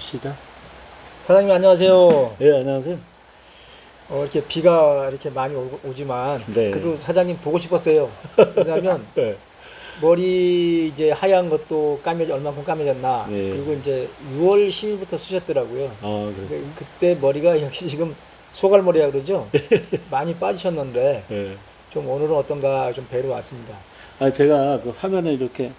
시작. 사장님 안녕하세요. 예, 안녕하세요. 이렇게 비가 이렇게 많이 오지만 네. 그래도 사장님 보고 싶었어요. 왜냐하면 네. 머리 이제 하얀 것도 얼마큼 까매졌나. 네. 그리고 이제 6월 10일부터 쓰셨더라고요. 아, 그래. 그때 머리가 역시 지금 소갈머리라 그러죠. 많이 빠지셨는데 예. 좀 오늘은 어떤가 좀 뵈러 왔습니다. 아, 제가 그 화면에 이렇게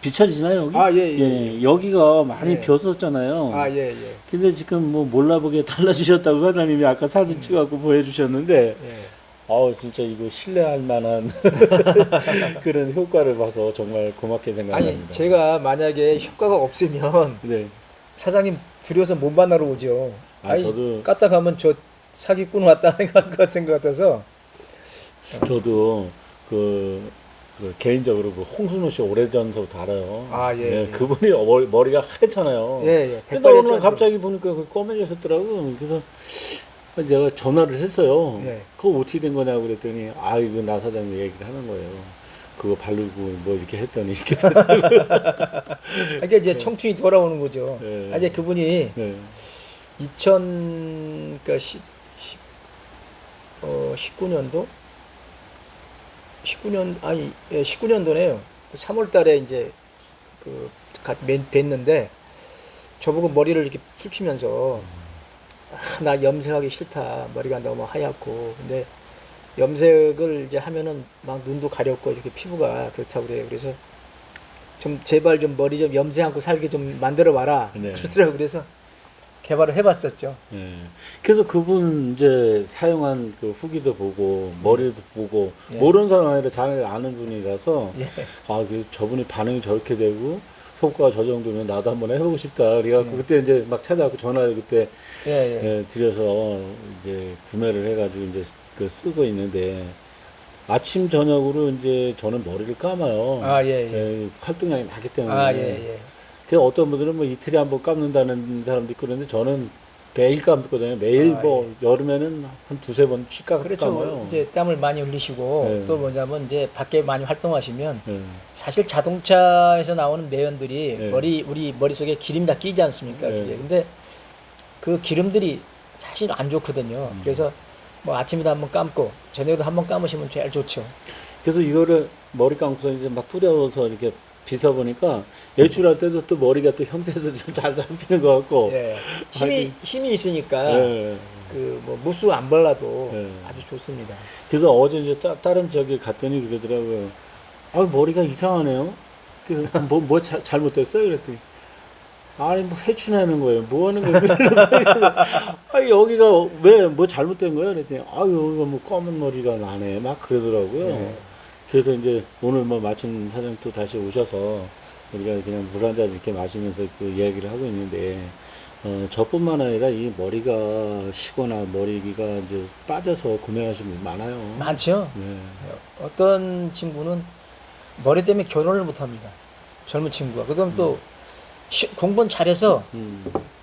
비춰지나요, 여기? 아, 예, 예. 예, 여기가 많이 예. 비었었잖아요. 아, 예, 예. 근데 지금 뭐 몰라보게 달라지셨다고 사장님이 아까 사진 찍어갖고 보여주셨는데, 예. 아우, 진짜 이거 신뢰할 만한 그런 효과를 봐서 정말 고맙게 아니, 생각합니다. 제가 만약에 효과가 없으면 네. 사장님 두려워서 못 만나러 오죠. 아, 아니, 저도- 까딱하면 저 사기꾼 왔다 생각 같아서. 저도 그 개인적으로 그 홍순호 씨 오래전서부터 알아요. 아, 예, 예. 그분이 머리가 하얗잖아요. 예, 예. 근데 어느 날 백발이었죠. 갑자기 보니까 그 검해지셨더라고. 그래서 내가 전화를 했어요. 예. 그거 어떻게 된 거냐고 그랬더니, 아, 이거 나 사장님 얘기를 하는 거예요. 그거 바르고 뭐 이렇게 했더니 이렇게 됐더라고요. 이게 이제 청춘이 돌아오는 거죠. 예. 이제 그분이 네. 19년도? 19년도네요. 3월 달에 이제 뵀는데 저보고 머리를 이렇게 풀치면서 나 염색하기 싫다. 머리가 너무 하얗고. 근데 염색을 이제 하면은 막 눈도 가렵고 이렇게 피부가 그렇다고 그래요. 그래서 좀 제발 좀 머리 좀 염색 않고 살게 좀 만들어 봐라. 네. 그러더라고요. 그래서 개발을 해봤었죠. 예. 그래서 그분 이제 사용한 그 후기도 보고 머리도 보고 예. 모르는 사람 아니라 잘 아는 분이라서 예. 아, 저분이 반응이 저렇게 되고 효과가 저 정도면 나도 한번 해보고 싶다. 그래갖고 예. 그때 이제 막 찾아갖고 전화를 그때 예, 예. 드려서 이제 구매를 해가지고 이제 쓰고 있는데 아침 저녁으로 이제 저는 머리를 감아요. 아, 예, 예. 활동량이 많기 때문에. 아, 예, 예. 그 어떤 분들은 뭐 이틀에 한 번 감는다는 사람도 있고 그러는데 저는 매일 감거든요. 매일 아, 뭐 여름에는 한 두세 번 씩 그렇죠. 감아요. 이제 땀을 많이 흘리시고 네. 또 뭐냐면 이제 밖에 많이 활동하시면 예. 사실 자동차에서 나오는 매연들이 네. 우리 머릿속에 기름이 다 끼지 않습니까? 네. 그게. 근데 그 기름들이 사실 안 좋거든요. 그래서 뭐 아침에도 한번 감고 저녁에도 한번 감으시면 제일 좋죠. 그래서 이거를 머리 감고서 이제 막 뿌려서 이렇게 빗어보니까 외출할 때도 또 머리가 또 형태도 좀 잘 잡히는 것 같고. 예. 힘이 있으니까 예. 그 뭐 무스 안 발라도 네. 아주 좋습니다. 그래서 어제 이제 다른 저기 갔더니 그러더라고요. 아, 머리가 이상하네요. 그래서 뭐 잘못됐어요? 그랬더니 아니 뭐 회춘하는 거예요. 뭐 하는 거예요? 아, 여기가 왜 뭐 잘못된 거예요? 그랬더니 아, 여기가 뭐 검은 머리가 나네. 막 그러더라고요. 네. 그래서 이제 오늘 뭐 마침 사장님 또 다시 오셔서 우리가 그냥 물 한 잔 이렇게 마시면서 그 이야기를 하고 있는데 저뿐만 아니라 이 머리가 시거나 머리가 이제 빠져서 구매하시는 분 많아요. 많죠. 네. 어떤 친구는 머리 때문에 결혼을 못 합니다. 젊은 친구가. 그다음 또 공부는 잘해서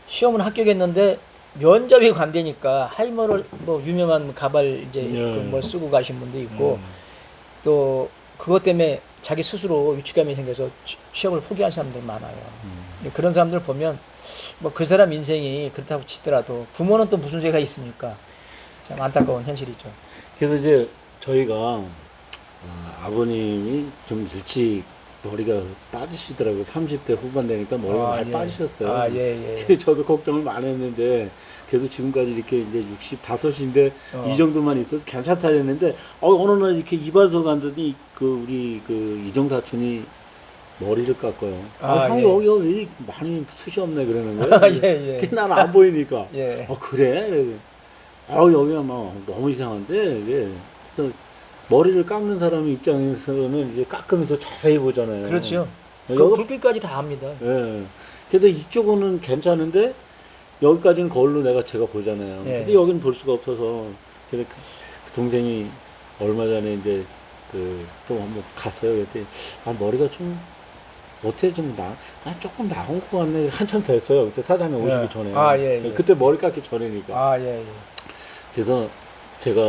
시험은 합격했는데 면접이 관대니까 하이머를 뭐 유명한 가발 이제 네. 그걸 쓰고 가신 분도 있고 또 그것 때문에 자기 스스로 위축감이 생겨서 취업을 포기한 사람들 많아요. 그런 사람들 보면 뭐 그 사람 인생이 그렇다고 치더라도 부모는 또 무슨 죄가 있습니까? 참 안타까운 현실이죠. 그래서 이제 저희가 아버님이 좀 일찍 머리가 빠지시더라고요. 30대 후반 되니까 머리가 많이 예. 빠지셨어요. 아, 예, 예. 그래서 저도 걱정을 많이 했는데 그래도 지금까지 이렇게 이제 65인데 이 정도만 있어도 괜찮다 했는데 어느 날 이렇게 이발소 갔더니 우리 이정 사촌이 머리를 깎아요. 아, 형 예. 여기 많이 숱이 없네 그러는 거예요. 아, 예, 예. 나는 안 보이니까. 예. 그래? 여기가 막 너무 이상한데 이게 그래서 머리를 깎는 사람 입장에서는 이제 깎으면서 자세히 보잖아요. 그렇죠. 그 여기, 굵기까지 다 합니다. 예. 근데 이쪽은 괜찮은데 여기까지는 거울로 제가 보잖아요. 예. 근데 여기는 볼 수가 없어서 그래서 그 동생이 얼마 전에 이제 또 한번 갔어요. 그랬더니 머리가 좀 어떻게 조금 나온 것 같네. 한참 됐어요. 그때 사장님 오시기 예. 전에. 아, 예, 예. 그때 머리 깎기 전이니까. 아, 예, 예. 그래서 제가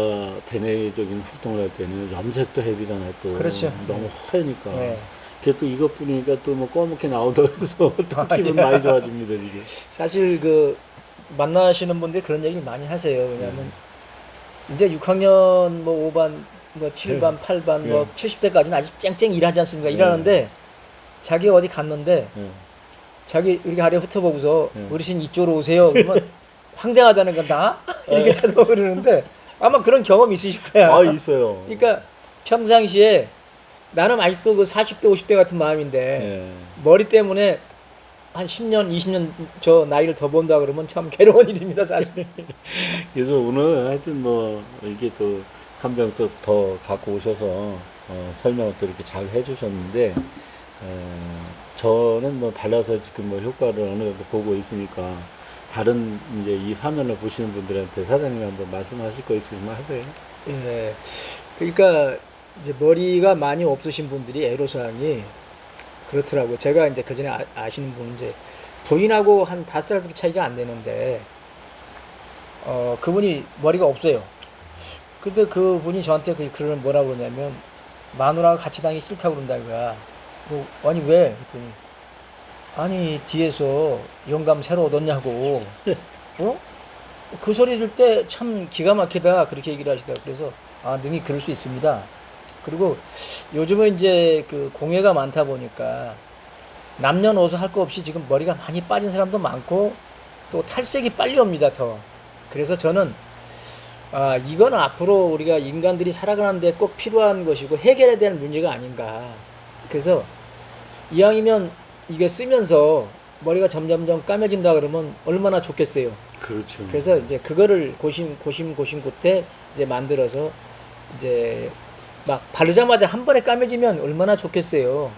대내적인 활동을 할 때는 염색도 해야 되잖아요. 또 그렇죠. 너무 하얘니까. 예. 그게 또 이것 뿐이니까 또 뭐 검게 나오다 해서 또 기분 많이 좋아집니다, 지금. 사실 그 만나시는 분들이 그런 얘기를 많이 하세요. 왜냐하면 이제 6학년 뭐 5반, 뭐 7반, 8반, 네. 뭐 70대까지는 아직 쨍쨍 일하지 않습니까? 네. 일하는데 자기 어디 갔는데 예. 자기 이렇게 아래 훑어보고서 네. 어르신 이쪽으로 오세요. 그러면 황당하다는 건 나? 이렇게 쳐다보고 그러는데 아마 그런 경험 있으실 거야. 아, 있어요. 그러니까 평상시에 나는 아직도 그 40대, 50대 같은 마음인데 예. 머리 때문에 한 10년, 20년 저 나이를 더 본다 그러면 참 괴로운 일입니다, 사실. 그래서 오늘 하여튼 뭐 이게 또 한 병 또 더 갖고 오셔서 설명을 또 이렇게 잘 해주셨는데 저는 뭐 발라서 지금 뭐 효과를 어느 정도 보고 있으니까 다른 이제 이 화면을 보시는 분들한테 사장님이 한번 말씀하실 거 있으시면 하세요. 예. 그러니까 이제 머리가 많이 없으신 분들이 애로사항이 그렇더라고요. 제가 이제 그전에 아시는 분은 이제 부인하고 한 5살밖에 차이가 안 되는데 그분이 머리가 없어요. 근데 그분이 저한테 그런 뭐라고 그러냐면 마누라가 같이 다니기 싫다고 그런다 이거야. 뭐, 아니 왜? 그랬더니 아니 뒤에서 영감 새로 얻었냐고. 어? 그 소리 들을 때 참 기가 막히다 그렇게 얘기를 하시더라고요. 그래서 아 능히 그럴 수 있습니다. 그리고 요즘은 이제 그 공해가 많다 보니까 남녀노소 할 거 없이 지금 머리가 많이 빠진 사람도 많고 또 탈색이 빨리 옵니다 더. 그래서 저는 아 이거는 앞으로 우리가 인간들이 살아가는데 꼭 필요한 것이고 해결해야 될 문제가 아닌가. 그래서 이왕이면 이게 쓰면서 머리가 점점점 까매진다 그러면 얼마나 좋겠어요. 그렇죠. 그래서 이제 그거를 고심 끝에 이제 만들어서 이제 막 바르자마자 한 번에 까매지면 얼마나 좋겠어요.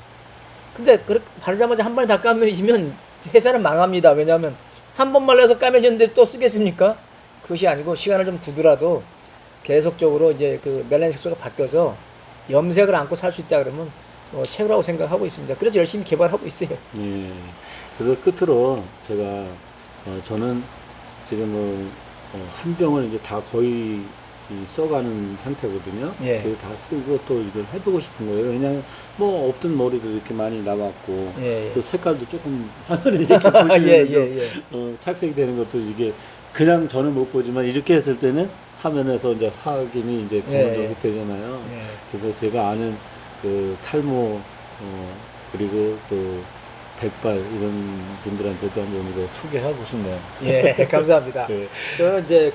근데 그렇게 바르자마자 한 번에 다 까매지면 회사는 망합니다. 왜냐하면 한 번 말라서 까매졌는데 또 쓰겠습니까? 그것이 아니고 시간을 좀 두더라도 계속적으로 이제 그 멜라닌 색소가 바뀌어서 염색을 안고 살 수 있다 그러면 최고라고 생각하고 있습니다. 그래서 열심히 개발하고 있어요. 예. 그래서 끝으로 제가 저는 지금 한 병을 이제 다 거의 써가는 상태거든요. 예. 그래서 다 쓰고 또 이걸 해보고 싶은 거예요. 왜냐면 뭐 없던 머리도 이렇게 많이 나왔고 예, 예. 또 색깔도 조금 화면에 이렇게 보시면 예. 착색이 되는 것도 이게 그냥 저는 못 보지만 이렇게 했을 때는 화면에서 이제 확인이 이제 예. 되잖아요. 예. 그래서 제가 아는 그 탈모 그리고 또 백발 이런 분들한테도 한번 이거 소개하고 싶네요. 예, 감사합니다. 네. 저는 이제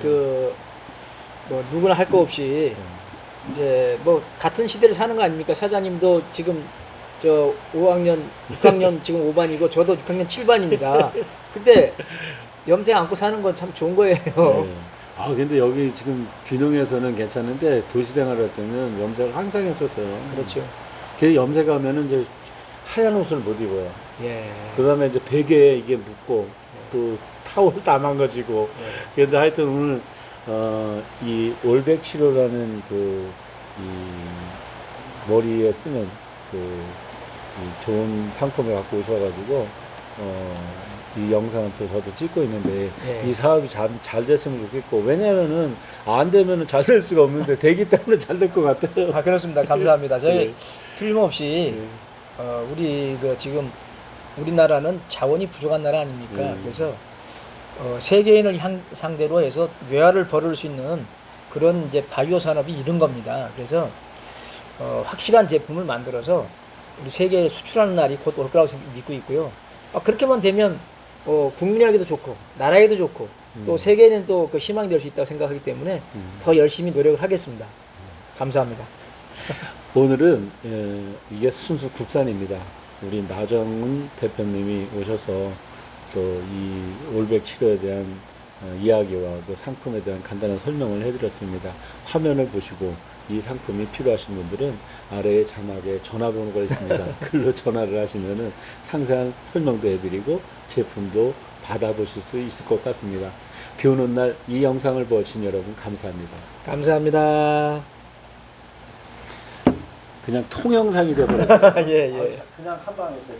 뭐 누구나 할 거 없이 이제 뭐 같은 시대를 사는 거 아닙니까? 사장님도 지금 저 5학년, 6학년 지금 5반이고 저도 6학년 7반입니다. 근데 염색 안고 사는 건 참 좋은 거예요. 네. 아 근데 여기 지금 귀농에서는 괜찮은데 도시 생활할 때는 염색을 항상 했었어요. 그렇죠. 그 염색하면은 이제 하얀 옷을 못 입어요. 예. 그다음에 이제 베개에 이게 묻고 또 타올 다 망가지고. 예. 그런데 하여튼 오늘 이 올백 치료라는 이 머리에 쓰는 이 좋은 상품을 갖고 오셔가지고 이 영상을 또 저도 찍고 있는데 예. 이 사업이 잘 됐으면 좋겠고 왜냐면은 안 되면은 잘 될 수가 없는데 되기 때문에 잘 될 것 같아요. 아, 그렇습니다. 감사합니다. 저희 네. 틀림없이 네. 우리 지금 우리나라는 자원이 부족한 나라 아닙니까? 네. 그래서 세계인을 상대로 해서 뇌화를 벌일 수 있는 그런 이제 바이오 산업이 이런 겁니다. 그래서 확실한 제품을 만들어서 우리 세계에 수출하는 날이 곧 올 거라고 믿고 있고요. 그렇게만 되면 국민에게도 좋고 나라에도 좋고 또 세계에는 또 그 희망이 될 수 있다고 생각하기 때문에 더 열심히 노력을 하겠습니다. 감사합니다. 오늘은 이게 순수 국산입니다. 우리 나정은 대표님이 오셔서 또 이 올백 치료에 대한 이야기와 그 상품에 대한 간단한 설명을 해드렸습니다. 화면을 보시고 이 상품이 필요하신 분들은 아래에 자막에 전화번호가 있습니다. 글로 전화를 하시면은 상세한 설명도 해드리고 제품도 받아보실 수 있을 것 같습니다. 비 오는 날 이 영상을 보신 여러분 감사합니다. 감사합니다. 그냥 통영상이 되어버렸어요. 예. 그냥 한 방에 되네.